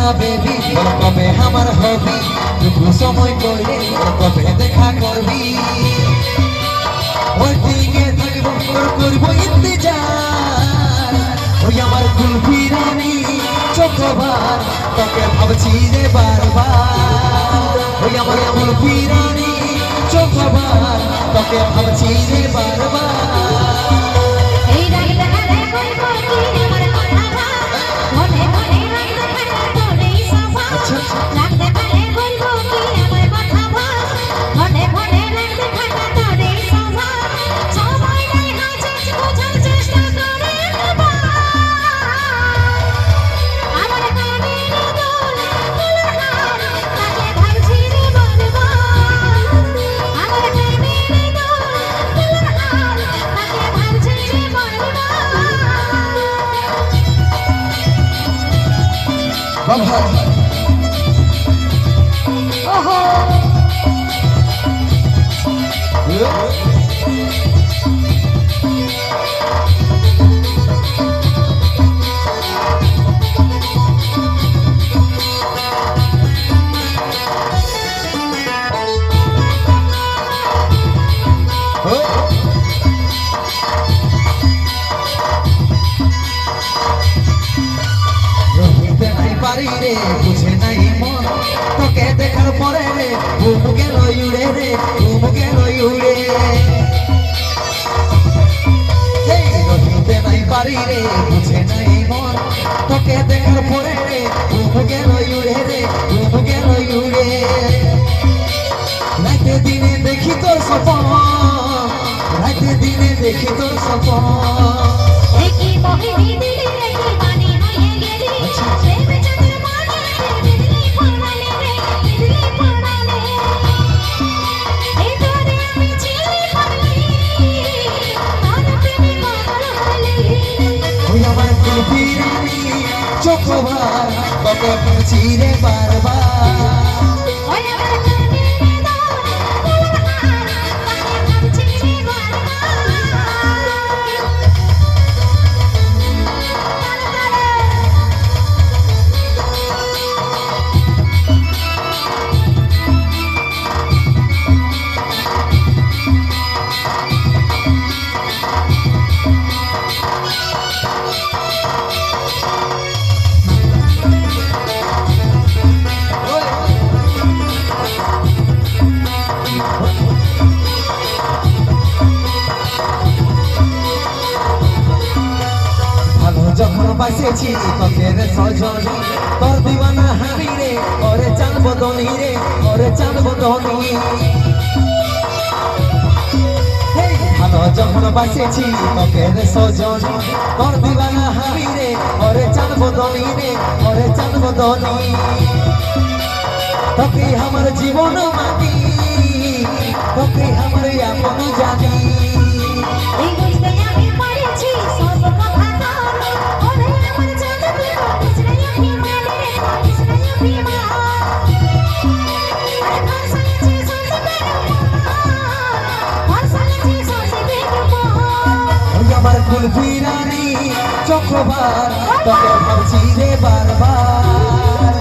না বেবি কবে আমার হবি টুকু সময় করলে কবে দেখা করবি ওই দিকে থাকবো তোর করবো ইন্তজার ওই আমার কুলফি রানী চোখবার তোকে ভাবছি রে বারবার ওই আমার কুলফি রানী চোখবার তোকে ভাবছি রে বারবার রে বুঝে নাই মন তোকে দেখার পরে রে ঘুম গেল উড়ে রে ঘুম গেল উড়ে রহিতে নাই পারি রে বুঝে নাই মন তোকে দেখার পরে রে ঘুম গেল উড়ে রে ঘুম গেল উড়ে রাতে দিনে দেখি তোর স্বপ্ন রাতে দিনে দেখি তোর স্বপ্ন চোখবার তোকে ভাবছি রে বারবার যখন বাসেছি তোকে রে সজনী তোর দিওয়ানা হাবি রে ওরে চাঁদ বদনী রে ওরে চাঁদ বদনী ভালো যখন বাসেছি তোকে রে সজনী তোর দিওয়ানা হাবি রে ওরে চাঁদ বদনী রে ওরে চাঁদ বদনী তোকে আমার জীবন মাটি তোকে আমার আপন জানি কুলফি রানী চোখবার তোকে ভাবছি রে বারবার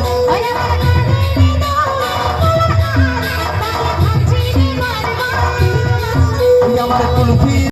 আমার কুলফি